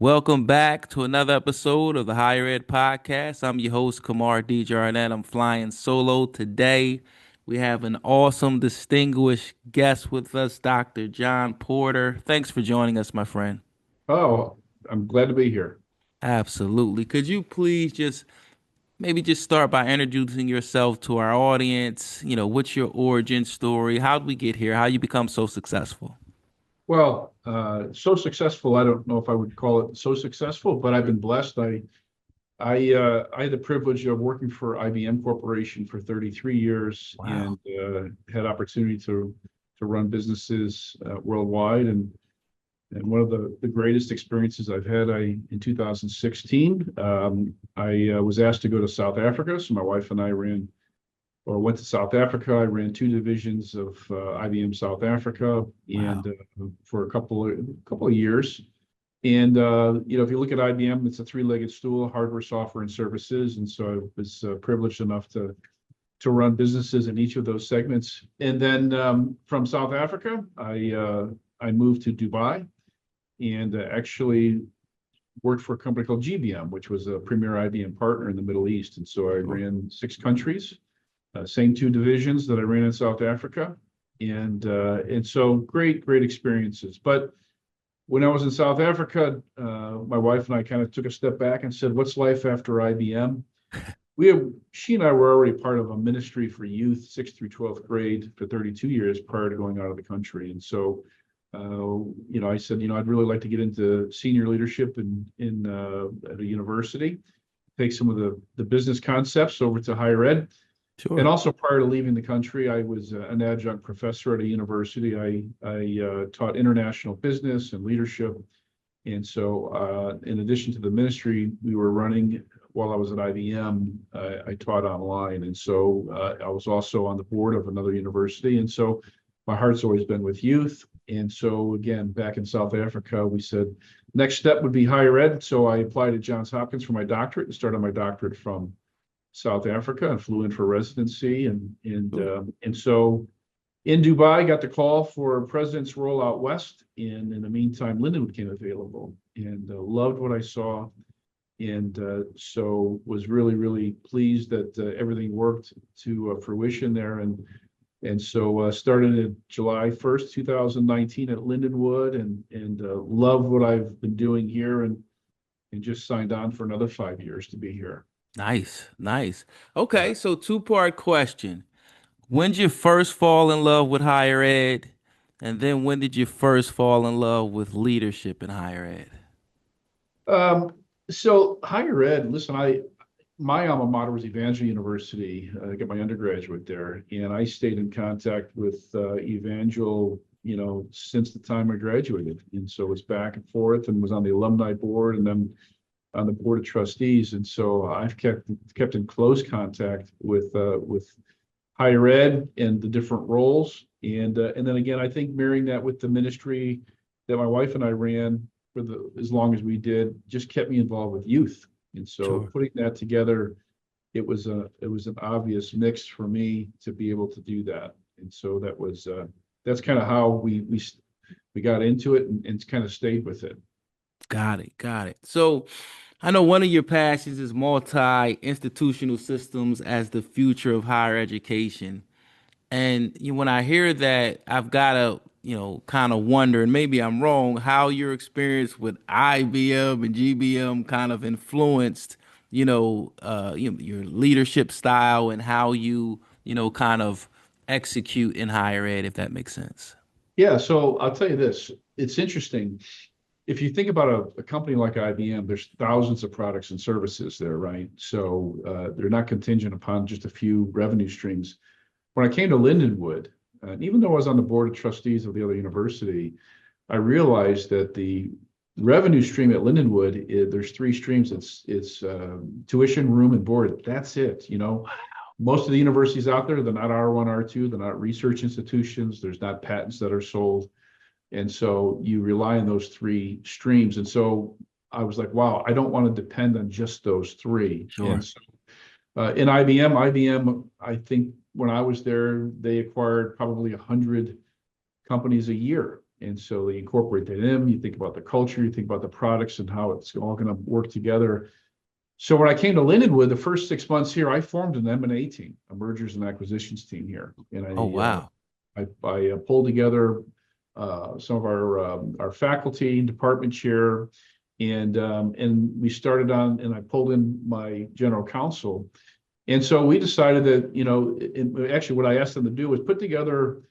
Welcome back to another episode of the Higher Ed Podcast. I'm your host, Kamar D. Jarnett. I'm flying solo today. We have an awesome, distinguished guest with us, Dr. John Porter. Thanks for joining us, my friend. Oh, I'm glad to be here. Absolutely. Could you please just maybe just start by introducing yourself to our audience? What's your origin story? How did we get here? How you become so successful? Well, so successful, I don't know if I would call it so successful, but I've been blessed. I had the privilege of working for IBM Corporation for 33 years Wow. and had opportunity to run businesses worldwide. And one of the greatest experiences I've had, in 2016, I was asked to go to South Africa. So my wife and I went to South Africa. I ran two divisions of IBM South Africa, and Wow. for a couple of years. And if you look at IBM, it's a three-legged stool: hardware, software, and services. And so I was privileged enough to run businesses in each of those segments. And then from South Africa, I moved to Dubai and actually worked for a company called GBM, which was a premier IBM partner in the Middle East. And so I Sure. ran 6 countries, same two divisions that I ran in South Africa, and so great experiences. But when I was in South Africa, my wife and I kind of took a step back and said, "What's life after IBM?" She and I were already part of a ministry for youth, 6th through 12th grade, for 32 years prior to going out of the country, and so. I said, I'd really like to get into senior leadership in at a university, take some of the business concepts over to higher ed. And Sure. also, prior to leaving the country, I was an adjunct professor at a university. I taught international business and leadership. And so, in addition to the ministry we were running while I was at IBM, I taught online. And so, I was also on the board of another university. And so, my heart's always been with youth. And so, again, back in South Africa, we said next step would be higher ed. So, I applied at Johns Hopkins for my doctorate and started my doctorate from South Africa and flew in for residency. Sure. And so in Dubai, got the call for president's role out west. And in the meantime, Lindenwood came available and loved what I saw. And so was really pleased that everything worked to fruition there. And so started in July 1st, 2019 at Lindenwood, and love what I've been doing here, and just signed on for another 5 years to be here. Nice, nice. Okay, so two-part question. When did you first fall in love with higher ed? And then when did you first fall in love with leadership in higher ed? Um, so higher ed, listen, my alma mater was Evangel University. I got my undergraduate there, and I stayed in contact with Evangel, since the time I graduated. And so it's back and forth, and was on the alumni board, and then on the board of trustees. And so I've kept in close contact with higher ed and the different roles. And then again, I think marrying that with the ministry that my wife and I ran for the as long as we did just kept me involved with youth. And so Sure. putting that together, it was an obvious mix for me to be able to do that. And so that's kind of how we got into it, and kind of stayed with it. Got it, got it. So I know one of your passions is multi-institutional systems as the future of higher education. And when I hear that, I've got to, kind of wonder, and maybe I'm wrong, how your experience with IBM and GBM kind of influenced, your leadership style and how you, kind of execute in higher ed, if that makes sense. Yeah, so I'll tell you this. It's interesting. If you think about a company like IBM, there's thousands of products and services there, right? So they're not contingent upon just a few revenue streams. When I came to Lindenwood, even though I was on the board of trustees of the other university, I realized that the revenue stream at Lindenwood, there's three streams. It's tuition, room, and board. That's it. Most of the universities out there, they're not R1, R2, they're not research institutions. There's not patents that are sold. And so you rely on those three streams. And so I was like, wow, I don't want to depend on just those three. And Sure. so in IBM, I think when I was there, they acquired probably 100 companies a year. And so they incorporate that in. You think about the culture, you think about the products and how it's all going to work together. So when I came to Lindenwood, the first 6 months here, I formed an M&A team, a mergers and acquisitions team here, and Oh, wow. I pulled together some of our faculty, department chair, and we started on, and I pulled in my general counsel, and so we decided that actually what I asked them to do was put together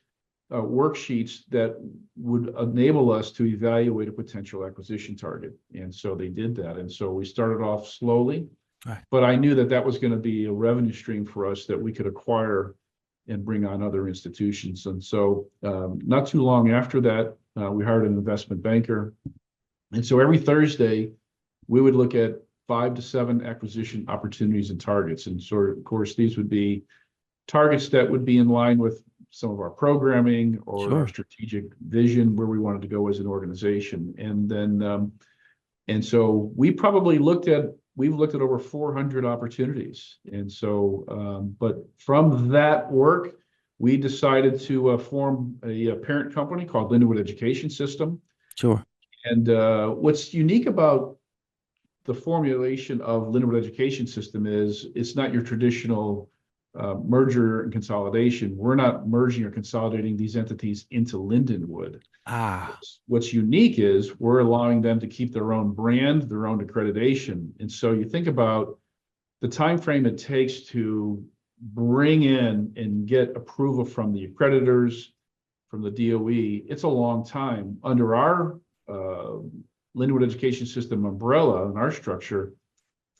worksheets that would enable us to evaluate a potential acquisition target. And so they did that. And so we started off slowly, Right. but I knew that that was going to be a revenue stream for us that we could acquire and bring on other institutions. And so not too long after that, we hired an investment banker. And so every Thursday, we would look at 5 to 7 acquisition opportunities and targets. And so, of course, these would be targets that would be in line with some of our programming or our Sure. strategic vision where we wanted to go as an organization. And then, and so we've looked at over 400 opportunities. And so, but from that work, we decided to form a parent company called Lindenwood Education System. Sure. And what's unique about the formulation of Lindenwood Education System is it's not your traditional merger and consolidation. We're not merging or consolidating these entities into Lindenwood. Ah, What's unique is we're allowing them to keep their own brand, their own accreditation. And so you think about the time frame it takes to bring in and get approval from the accreditors, from the DOE. It's a long time. Under our Lindenwood Education System umbrella and our structure,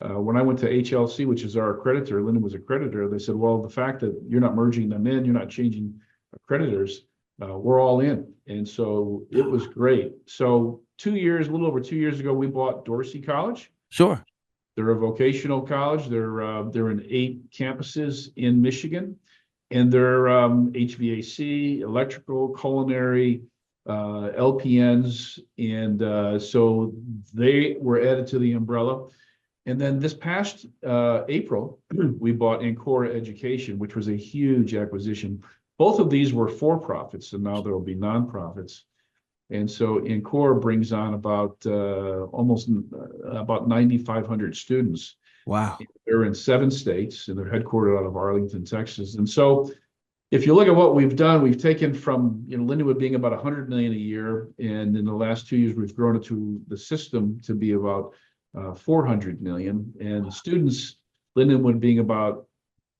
when I went to HLC, which is our accreditor, Linden was accreditor, they said, well, the fact that you're not merging them in, you're not changing accreditors, we're all in. And so it was great. So a little over 2 years ago, we bought Dorsey College. sure. They're a vocational college. They're in 8 campuses in Michigan, and they're HVAC, electrical, culinary, LPNs, and so they were added to the umbrella. And then this past April, we bought Ancora Education, which was a huge acquisition. Both of these were for-profits, and now there will be nonprofits. And so Ancora brings on about almost about 9,500 students. Wow. They're in 7 states, and they're headquartered out of Arlington, Texas. And so if you look at what we've done, we've taken from Lindenwood being about 100 million a year, and in the last 2 years, we've grown it to the system to be about 400 million. And students, Lindenwood being about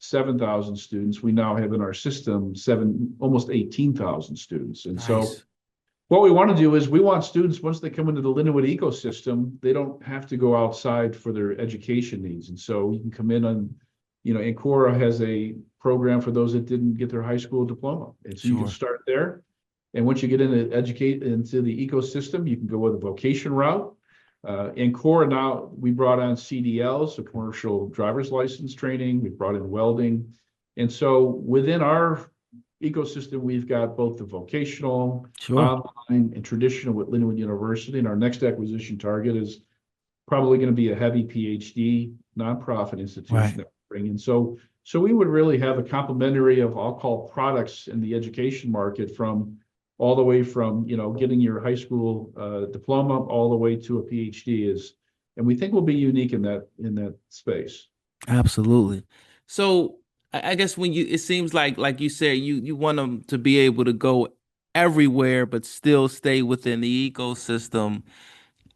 7,000 students, we now have in our system almost 18,000 students. And so Nice. what we want to do is we want students, once they come into the Lindenwood ecosystem, they don't have to go outside for their education needs. And so you can come in on, Ancora has a program for those that didn't get their high school diploma. And so you can Sure. start there. And once you get into the ecosystem, you can go with a vocation route. Ancora, now we brought on CDLs, so commercial driver's license training. We brought in welding. And so within our ecosystem, we've got both the vocational, Sure. online, and traditional with Lindenwood University. And our next acquisition target is probably going to be a heavy PhD nonprofit institution Right. that we bring in. So we would really have a complementary of, I'll call, products in the education market, from all the way from getting your high school diploma all the way to a PhD and we think we'll be unique in that space. Absolutely. So I guess it seems like you said, you want them to be able to go everywhere, but still stay within the ecosystem.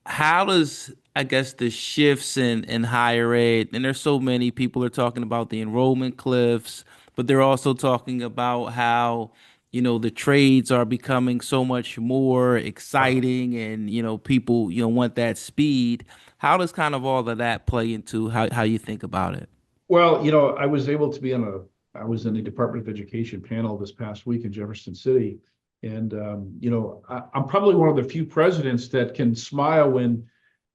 How does, I guess, the shifts in higher ed, and there's so many people are talking about the enrollment cliffs, but they're also talking about how, the trades are becoming so much more exciting, and, people, want that speed. How does kind of all of that play into how you think about it? Well, I was able to be I was in the Department of Education panel this past week in Jefferson City. And, I'm probably one of the few presidents that can smile when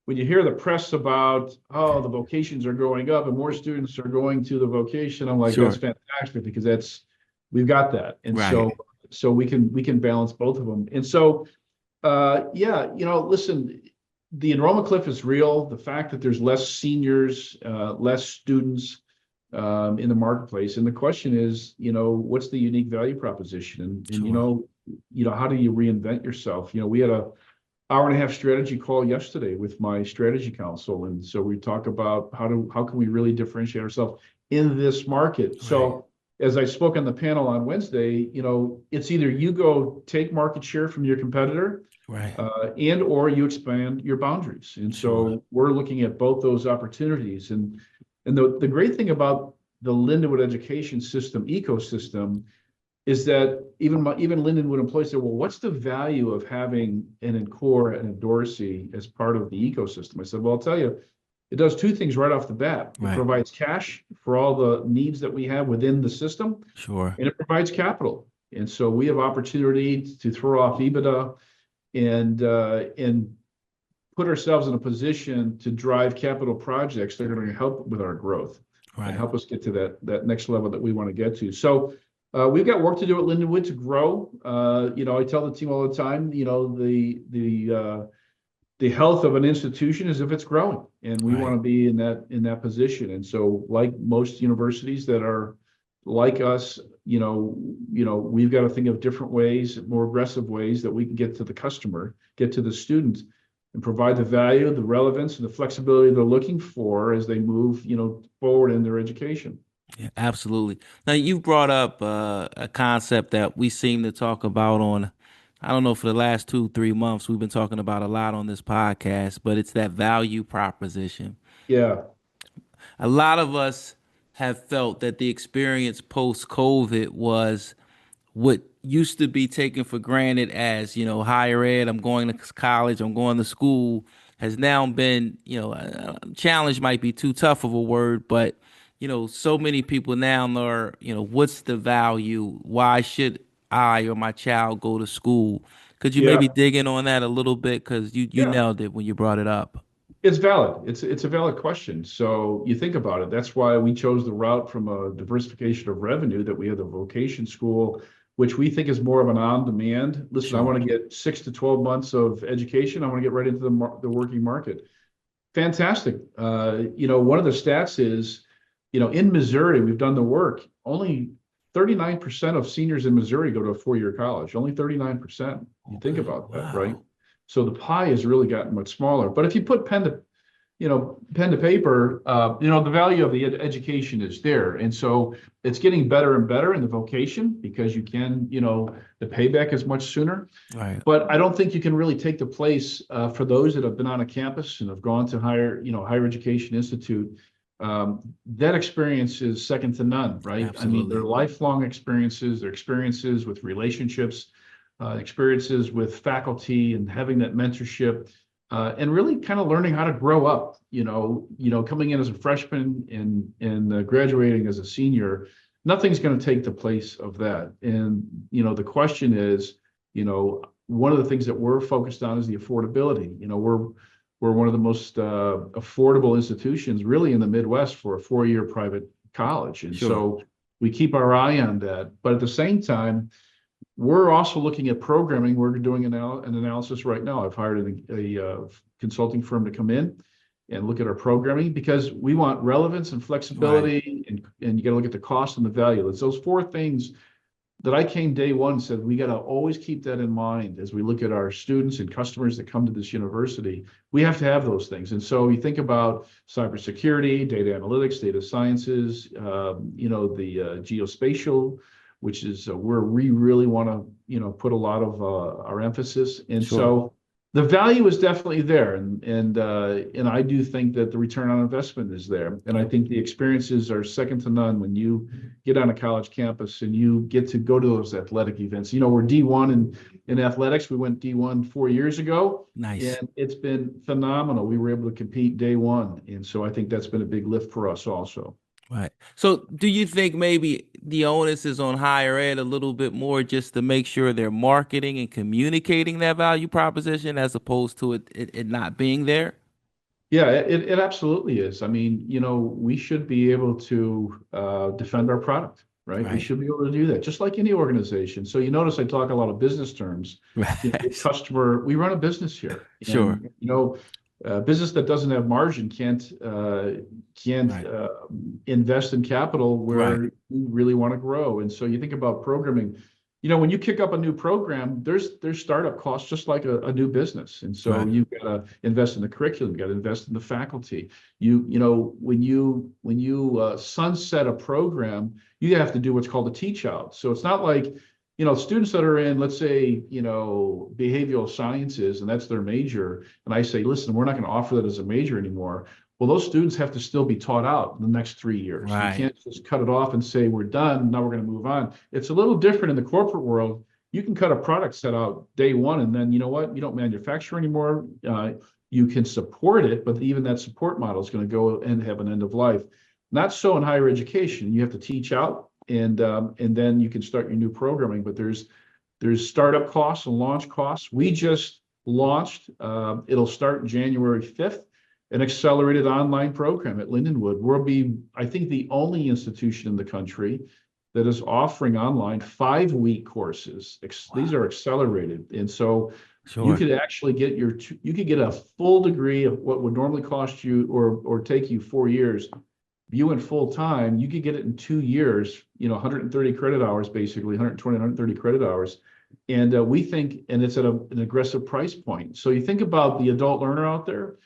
you hear the press about, oh, the vocations are going up and more students are going to the vocation. I'm like, that's Sure. fantastic, because we've got that. And Right. so we can balance both of them. And so, yeah, listen, the enrollment cliff is real. The fact that there's less seniors, less students in the marketplace. And the question is, what's the unique value proposition? And Sure. how do you reinvent yourself? We had a hour and a half strategy call yesterday with my strategy council. And so we talk about how can we really differentiate ourselves in this market. Right. So as I spoke on the panel on Wednesday, it's either you go take market share from your competitor, Right. and or you expand your boundaries. And Sure. so we're looking at both those opportunities. And the great thing about the Lindenwood education system ecosystem is that even Lindenwood employees say, well, what's the value of having an Encore and a Dorsey as part of the ecosystem? I said, well, I'll tell you, it does two things right off the bat. It Right. provides cash for all the needs that we have within the system, Sure. and it provides capital. And so we have opportunity to throw off EBITDA and put ourselves in a position to drive capital projects that are going to help with our growth and Right. help us get to that next level that we want to get to. So we've got work to do at Lindenwood to grow. I tell the team all the time, the health of an institution is if it's growing, and we want Right. to be in that position. And so, like most universities that are like us, we've got to think of different ways, more aggressive ways that we can get to the customer, get to the student, and provide the value, the relevance, and the flexibility they're looking for as they move, forward in their education. Yeah, absolutely. Now you've brought up a concept that we seem to talk about on, I don't know, for the last 2, 3 months, we've been talking about a lot on this podcast, but it's that value proposition. Yeah, A lot of us have felt that the experience post COVID was what used to be taken for granted as, higher ed, I'm going to college, I'm going to school, has now been, challenge might be too tough of a word, but, so many people now are, what's the value? Why should I or my child go to school? Could you maybe yeah, dig in on that a little bit? Because you yeah. nailed it when you brought it up. It's valid. It's a valid question. So you think about it. That's why we chose the route from a diversification of revenue that we have the vocation school, which we think is more of an on-demand. Listen, I Sure. want to get 6 to 12 months of education. I want to get right into the working market. Fantastic. One of the stats is, in Missouri, we've done the work. Only 39% of seniors in Missouri go to a four-year college. Only 39%. You think Okay. about that, right? Wow. So the pie has really gotten much smaller. But if you put pen to paper, the value of the education is there. And so it's getting better and better in the vocation because you can, the payback is much sooner. Right. But I don't think you can really take the place for those that have been on a campus and have gone to higher education institute. That experience is second to none, right? I mean, they're Absolutely. lifelong experiences, their experiences with relationships, experiences with faculty and having that mentorship, and really kind of learning how to grow up. Coming in as a freshman and graduating as a senior, nothing's going to take the place of that. And the question is, one of the things that we're focused on is the affordability. We're one of the most affordable institutions really in the Midwest for a four-year private college. And Sure. so we keep our eye on that. But at the same time, we're also looking at programming. We're doing an analysis right now. I've hired a consulting firm to come in and look at our programming because we want relevance and Right. flexibility, and you got to look at the cost and the value. It's those four things that I came day one and said we got to always keep that in mind as we look at our students and customers that come to this university. We have to have those things. And so you think about cybersecurity, data analytics, data sciences, the geospatial, which is where we really want to, put a lot of our emphasis. And Sure. so the value is definitely there, and I do think that the return on investment is there, and I think the experiences are second to none when you get on a college campus and you get to go to those athletic events. We're D1 in athletics. We went D1 4 years ago, Nice. and it's been phenomenal. We were able to compete day one, and so I think that's been a big lift for us also. Right. So, do you think maybe the onus is on higher ed a little bit more just to make sure they're marketing and communicating that value proposition as opposed to it not being there? Yeah, it absolutely is. I mean, we should be able to defend our product, right? We Right. should be able to do that, just like any organization. So you notice I talk a lot of business terms. Right. Customer, we run a business here, Sure. and business that doesn't have margin can't Right. invest in capital where Right. you really want to grow. And so you think about programming. when you kick up a new program, there's startup costs just like a new business. And so Right. you've got to invest in the curriculum, you got to invest in the faculty. When you sunset a program, you have to do what's called a teach out. So it's not like, students that are in, let's say, behavioral sciences, and that's their major. And I say, listen, we're not going to offer that as a major anymore. Well, those students have to still be taught out in the next 3 years. You Right. can't just cut it off and say, we're done, now we're going to move on. It's a little different in the corporate world. You can cut a product set out day one, and then you know what? You don't manufacture anymore. You can support it, but even that support model is going to go and have an end of life. Not so in higher education. You have to teach out, and then you can start your new programming. But there's startup costs and launch costs. We just launched. It'll start January 5th, an accelerated online program at Lindenwood. We'll be, I think, the only institution in the country that is offering online 5-week courses. These Wow. are accelerated. And so you Sure. could actually you could get a full degree of what would normally cost you or take you 4 years. If you went full time, you could get it in 2 years, 130 credit hours, basically 120, 130 credit hours. And we think, and it's at an aggressive price point. So you think about the adult learner out there,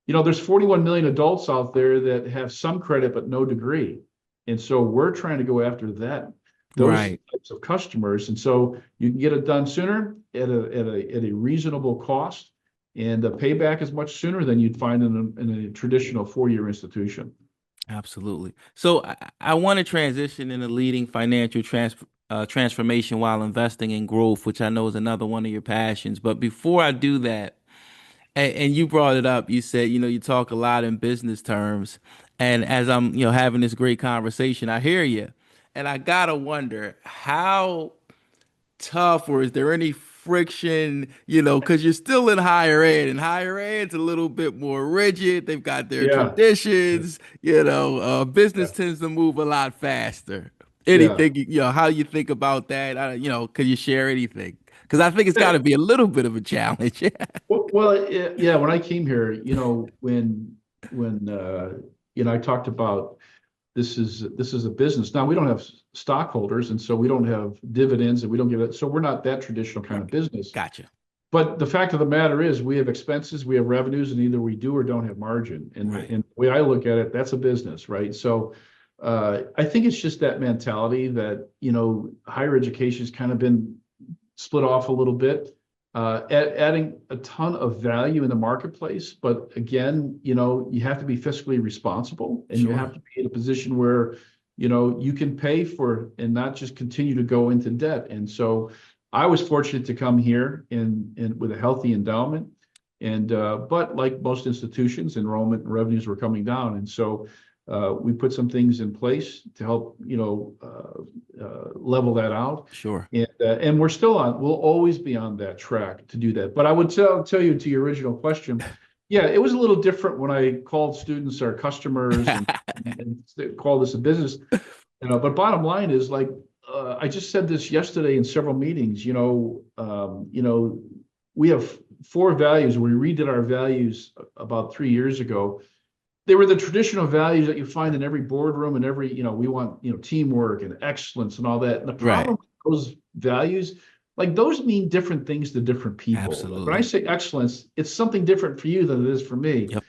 there's 41 million adults out there that have some credit but no degree. And so we're trying to go after those Right. types of customers. And so you can get it done sooner at a reasonable cost, and the payback is much sooner than you'd find in a traditional 4-year institution. Absolutely. So I want to transition into leading financial transformation while investing in growth, which I know is another one of your passions. But before I do that, and you brought it up, you said, you talk a lot in business terms. And as I'm, having this great conversation, I hear you. And I gotta wonder how tough, or is there any friction, because you're still in higher ed, and higher ed's a little bit more rigid. They've got their Yeah, yeah, traditions, business yeah, tends to move a lot faster. yeah. Anything, how you think about that? Could you share anything? Because I think it's got to be a little bit of a challenge. Well, yeah. When I came here, when I talked about this is a business. Now we don't have stockholders, and so we don't have dividends, and we don't give it. So we're not that traditional kind of Right. business. Gotcha. But the fact of the matter is, we have expenses, we have revenues, and either we do or don't have margin. And Right. and the way I look at it, that's a business, right? So I think it's just that mentality that higher education has kind of been split off a little bit, adding a ton of value in the marketplace. But again, you have to be fiscally responsible, and you have Sure. to be in a position where, you can pay for and not just continue to go into debt. And so I was fortunate to come here in with a healthy endowment. And but like most institutions, enrollment and revenues were coming down. And so we put some things in place to help, level that out. Sure. And we'll always be on that track to do that. But I would tell you, to your original question, yeah, it was a little different when I called students our customers and call this a business. But bottom line is, like, I just said this yesterday in several meetings. We have 4 values. We redid our values about 3 years ago. They were the traditional values that you find in every boardroom and we want, teamwork and excellence and all that. And the Right. problem with those values, like, those mean different things to different people. Like when I Absolutely. say excellence, it's something different for you than it is for me. Yep.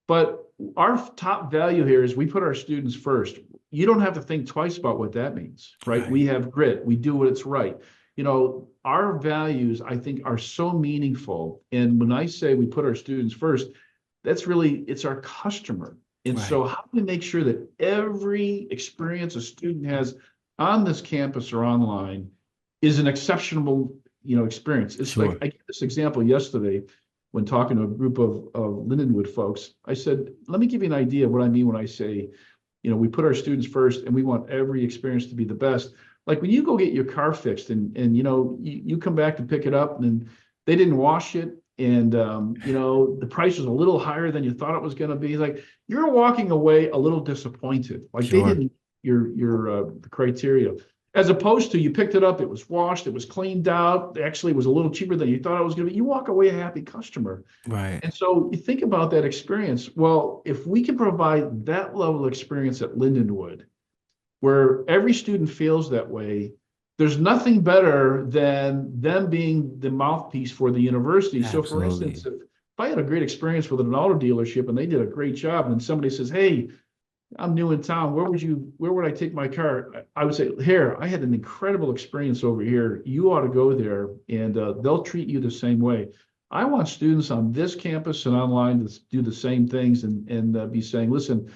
But our top value here is we put our students first. You don't have to think twice about what that means, right? Right. We have grit. We do what's right. Our values, I think, are so meaningful. And when I say we put our students first, it's our customer. And Right. so how do we make sure that every experience a student has on this campus or online is an exceptional, experience? It's like, Sure. I gave this example yesterday when talking to a group of Lindenwood folks. I said, let me give you an idea of what I mean when I say, we put our students first and we want every experience to be the best. Like when you go get your car fixed and you come back to pick it up and they didn't wash it, and the price was a little higher than you thought it was going to be. Like, you're walking away a little disappointed, like they Sure. didn't your the criteria, as opposed to you picked it up, it was washed, it was cleaned out, actually it was a little cheaper than you thought it was going to be. You walk away a happy customer. Right. And so you think about that experience. Well, if we can provide that level of experience at Lindenwood, where every student feels that way, there's nothing better than them being the mouthpiece for the university. So, for Absolutely. instance, if I had a great experience with an auto dealership and they did a great job, and somebody says, "Hey, I'm new in town. Where would I take my car?" I would say, "Here, I had an incredible experience over here. You ought to go there, and they'll treat you the same way." I want students on this campus and online to do the same things and be saying, "Listen,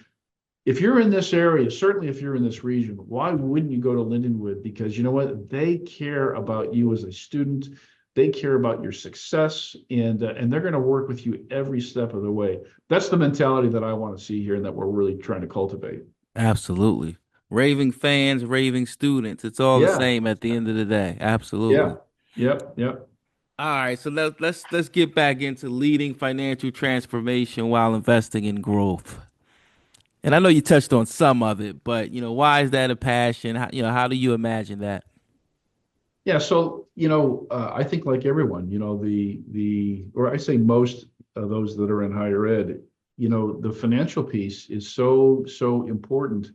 if you're in this area, certainly if you're in this region, why wouldn't you go to Lindenwood? Because you know what? They care about you as a student. They care about your success, and they're going to work with you every step of the way." That's the mentality that I want to see here and that we're really trying to cultivate. Absolutely. Raving fans, raving students. It's all the Yeah, same at the end of the day. yeah, Absolutely. yep, yep. All right, so let's get back into leading financial transformation while investing in growth. And I know you touched on some of it, but why is that a passion? How do you imagine that? Yeah, so I think like everyone, or I say most of those that are in higher ed, the financial piece is so important.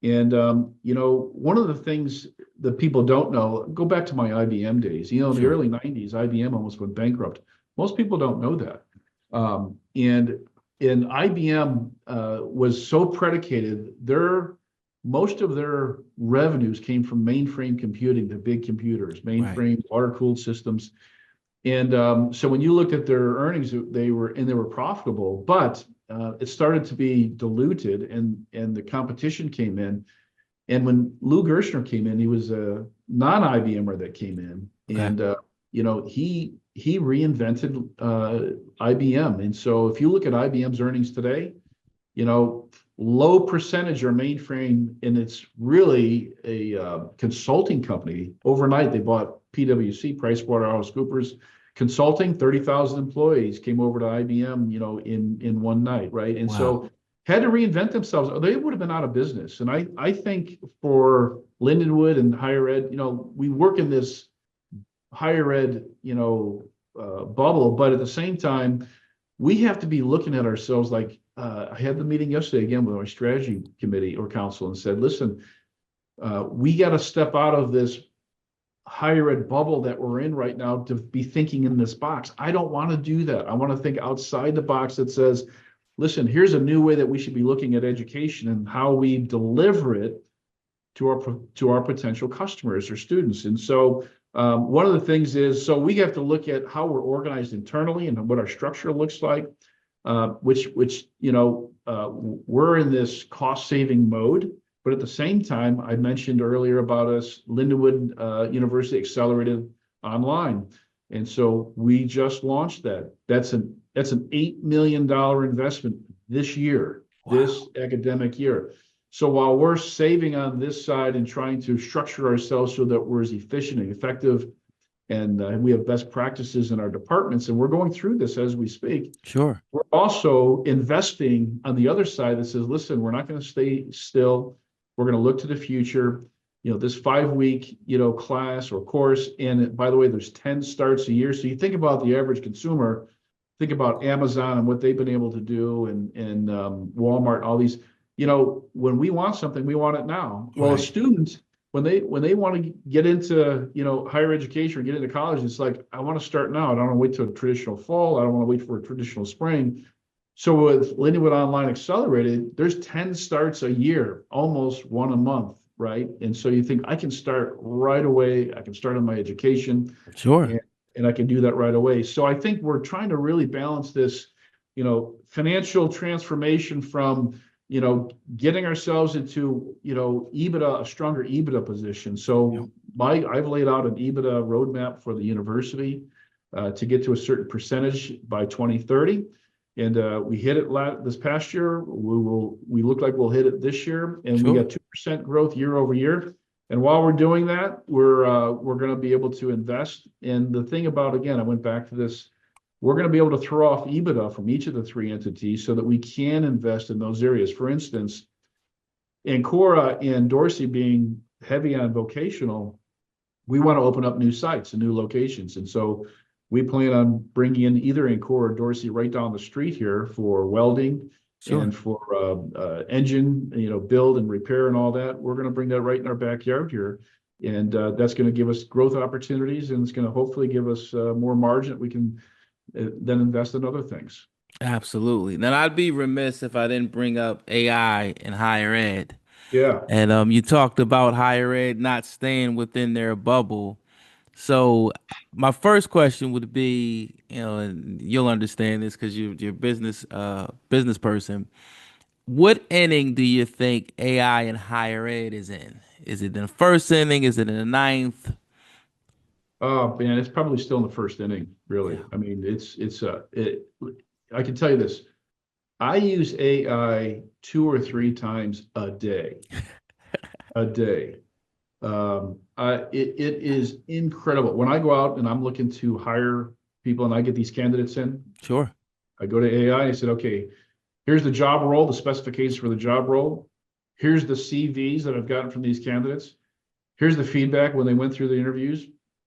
And one of the things that people don't know, go back to my IBM days. In the Sure. early '90s, IBM almost went bankrupt. Most people don't know that. And IBM was so predicated, most of their revenues came from mainframe computing, the big computers, Right. mainframe water-cooled systems. And so when you looked at their earnings, they were profitable, but it started to be diluted, and the competition came in. And when Lou Gerstner came in, he was a non-IBMer that came in, Okay. and he reinvented IBM. And so if you look at IBM's earnings today, you know, low percentage are mainframe, and it's really a consulting company. Overnight, they bought PwC, PricewaterhouseCoopers Consulting, 30,000 employees came over to IBM, in one night, right? And Wow. so had to reinvent themselves, or they would have been out of business. And I think for Lindenwood and higher ed, we work in this higher ed, bubble, but at the same time, we have to be looking at ourselves like I had the meeting yesterday again with our strategy committee or council and said, listen, we got to step out of this higher ed bubble that we're in right now to be thinking in this box. I don't want to do that. I want to think outside the box that says, listen, here's a new way that we should be looking at education and how we deliver it to our potential customers or students. And so one of the things is, so we have to look at how we're organized internally and what our structure looks like, which we're in this cost saving mode. But at the same time, I mentioned earlier about us, Lindenwood University Accelerated Online. And so we just launched that. That's an $8 million investment this year, this Wow. academic year. So while we're saving on this side and trying to structure ourselves so that we're as efficient and effective, and we have best practices in our departments, and we're going through this as we speak, Sure. we're also investing on the other side that says, listen, we're not going to stay still. We're going to look to the future. This 5 week, class or course. And by the way, there's 10 starts a year. So you think about the average consumer, think about Amazon and what they've been able to do, and Walmart, all these. When we want something, we want it now. Well, a Right. student, when they want to get into higher education or get into college, it's like, I want to start now. I don't want to wait till a traditional fall. I don't want to wait for a traditional spring. So with Lindenwood Online Accelerated, there's 10 starts a year, almost one a month, right? And so you think, I can start right away. I can start on my education, Sure. and, and I can do that right away. So I think we're trying to really balance this, financial transformation from, getting ourselves into, EBITDA, a stronger EBITDA position. Yep. So I've laid out an EBITDA roadmap for the university to get to a certain percentage by 2030. And we hit it this past year. We look like we'll hit it this year, and we Sure. got 2% growth year over year. And while we're doing that, we're going to be able to invest. And the thing about, again, I went back to this, we're going to be able to throw off EBITDA from each of the three entities so that we can invest in those areas. For instance, Ancora and Dorsey being heavy on vocational, we want to open up new sites and new locations. And so we plan on bringing in either Ancora or Dorsey right down the street here for welding Sure. and for engine, build and repair and all that. We're going to bring that right in our backyard here. And that's going to give us growth opportunities, and it's going to hopefully give us more margin that we can then invest in other things. Absolutely. Now, I'd be remiss if I didn't bring up AI in higher ed. Yeah. And you talked about higher ed not staying within their bubble. So my first question would be, and you'll understand this because you're a business person. What inning do you think AI in higher ed is in? Is it in the first inning? Is it in the ninth? Oh man, it's probably still in the first inning, Yeah, really. I mean, I can tell you this. I use AI 2 or 3 times a day, a day. It is incredible. When I go out and I'm looking to hire people and I get these candidates in, sure. I go to AI and I said, okay, here's the job role, the specifications for the job role. Here's the CVs that I've gotten from these candidates. Here's the feedback when they went through the interviews.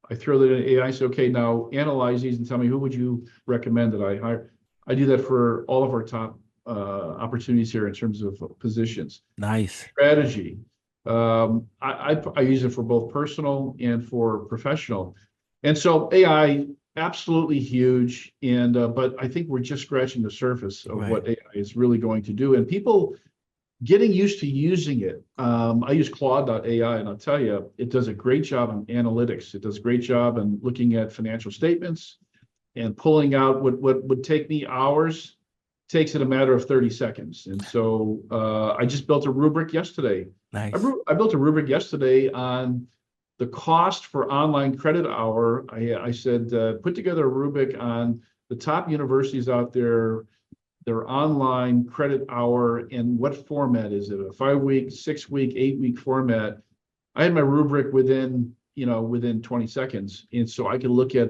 I throw that in AI. I say, okay, now analyze these and tell me who would you recommend that I hire. I do that for all of our top opportunities here in terms of positions. Nice. Strategy. I use it for both personal and for professional. And so AI absolutely huge. And but I think we're just scratching the surface of Right. what AI is really going to do. And people getting used to using it. I use Claude.ai, and I'll tell you, it does a great job in analytics. It does a great job in looking at financial statements and pulling out what would take me hours, takes it a matter of 30 seconds. And so I just built a rubric yesterday. Nice. I built a rubric yesterday on the cost for online credit hour. I said, put together a rubric on the top universities out there, their online credit hour, and what format is it? A 5 week, 6 week, 8 week format. I had my rubric within 20 seconds. And so I can look at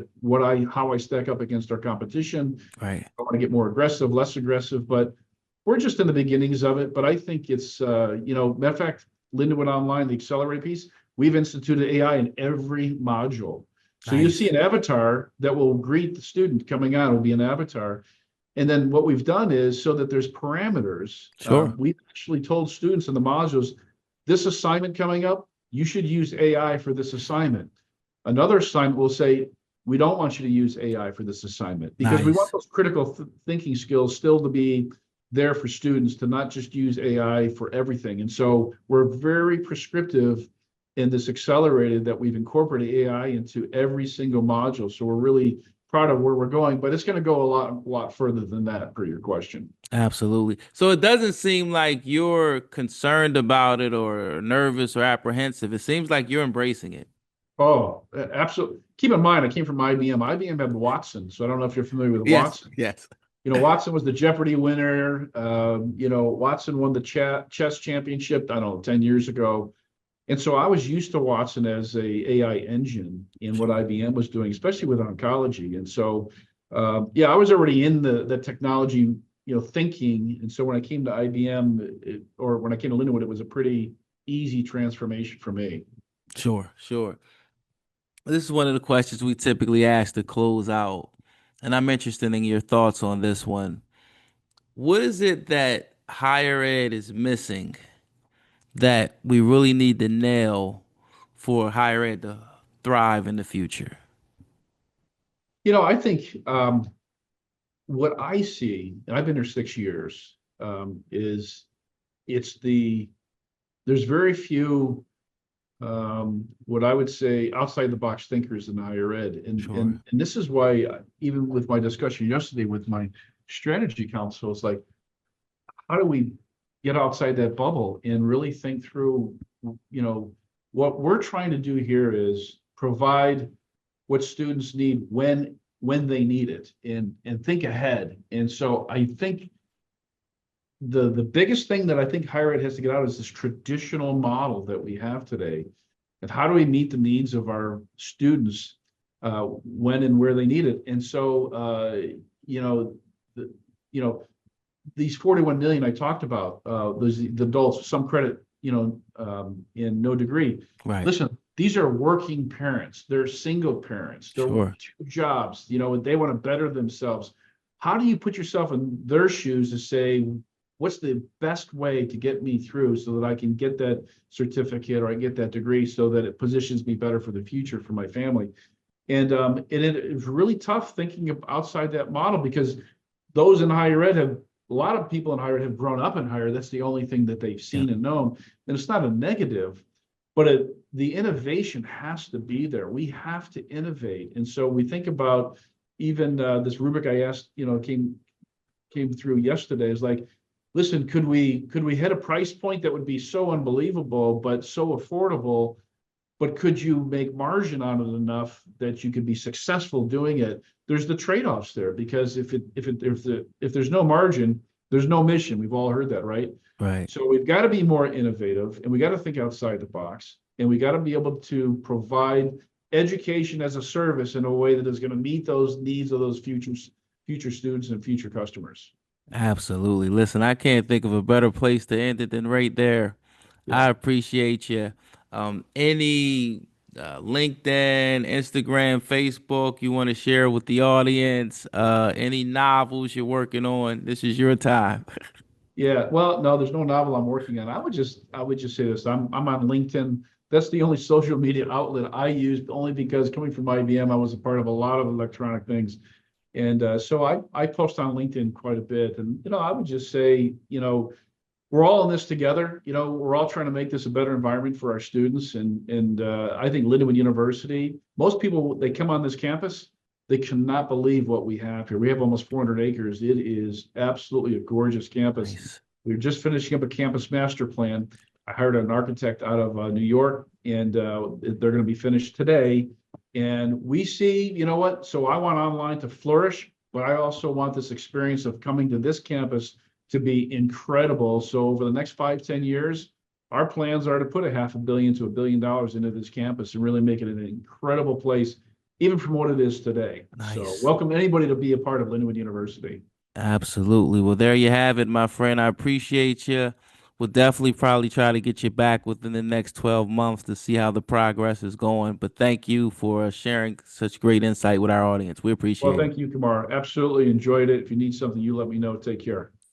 how I stack up against our competition. Right. I want to get more aggressive, less aggressive, but we're just in the beginnings of it. But I think it's, matter of fact, Lindenwood Online, the accelerate piece, we've instituted AI in every module. So you see Nice. an avatar that will greet the student coming on, will be an avatar. And then what we've done is so that there's parameters, Sure. we've actually told students in the modules, this assignment coming up, you should use AI for this assignment. Another assignment will say, we don't want you to use AI for this assignment because we want Nice. those critical thinking skills still to be there for students to not just use AI for everything. And so we're very prescriptive in this accelerated that we've incorporated AI into every single module. So we're really proud of where we're going, but it's going to go a lot further than that per your question. Absolutely. So it doesn't seem like you're concerned about it or nervous or apprehensive. It seems like you're embracing it. Oh, absolutely. Keep in mind, I came from IBM. IBM had Watson, so I don't know if you're familiar with Yes. Watson. Yes. Watson was the Jeopardy winner. Watson won the chess championship, I don't know, 10 years ago. And so I was used to Watson as a AI engine in what Sure. IBM was doing, especially with oncology. And so, yeah, I was already in the technology, thinking. And so when I came to IBM or when I came to Lindenwood, it was a pretty easy transformation for me. Sure. Sure. This is one of the questions we typically ask to close out. And I'm interested in your thoughts on this one. What is it that higher ed is missing that we really need to nail for higher ed to thrive in the future? I think what I see, and I've been here 6 years, is it's there's very few what I would say outside the box thinkers in higher ed. And, Sure. and, and this is why, even with my discussion yesterday with my strategy council, it's like, how do we get outside that bubble and really think through, you know, what we're trying to do here is provide what students need when they need it and think ahead. And so I think the biggest thing that I think higher ed has to get out is this traditional model that we have today. And how do we meet the needs of our students when and where they need it? And so, the, you know, these 41 million I talked about, those the adults, some credit, in no degree. Right. Listen, these are working parents. They're single parents. They're Sure. 2 jobs. They want to better themselves. How do you put yourself in their shoes to say, what's the best way to get me through so that I can get that certificate or I get that degree so that it positions me better for the future for my family. And it was really tough thinking of outside that model because those in higher ed have a lot of people in higher ed have grown up in higher ed. That's the only thing that they've Yeah. seen and known. And it's not a negative, but the innovation has to be there. We have to innovate. And so we think about even this rubric I asked, came through yesterday is like, listen, could we hit a price point that would be so unbelievable, but so affordable, but could you make margin on it enough that you could be successful doing it? There's the trade-offs there because if there's no margin, there's no mission. We've all heard that, right? Right. So we've got to be more innovative and we got to think outside the box and we got to be able to provide education as a service in a way that is going to meet those needs of those future students and future customers. Absolutely. Listen, I can't think of a better place to end it than right there. Yeah. I appreciate you. Any LinkedIn, Instagram, Facebook you want to share with the audience? Any novels you're working on? This is your time. Yeah, well, no, there's no novel I'm working on. I would just say this. I'm on LinkedIn. That's the only social media outlet I use, only because coming from IBM, I was a part of a lot of electronic things. And so I post on LinkedIn quite a bit. And I would just say, we're all in this together. We're all trying to make this a better environment for our students. And I think Lindenwood University, most people, they come on this campus, they cannot believe what we have here. We have almost 400 acres. It is absolutely a gorgeous campus. Nice. We're just finishing up a campus master plan. I hired an architect out of New York, and they're going to be finished today. And we see, you know what? So I want online to flourish, but I also want this experience of coming to this campus to be incredible. So over the next 5, 10 years, our plans are to put $500 million to $1 billion into this campus and really make it an incredible place, even from what it is today. So Nice. welcome anybody to be a part of Lindenwood University. Absolutely. Well, there you have it, my friend. I appreciate you. We'll definitely probably try to get you back within the next 12 months to see how the progress is going. But thank you for sharing such great insight with our audience. We Well, appreciate it. thank you, Kamar. Absolutely enjoyed it. If you need something, you let me know. Take care.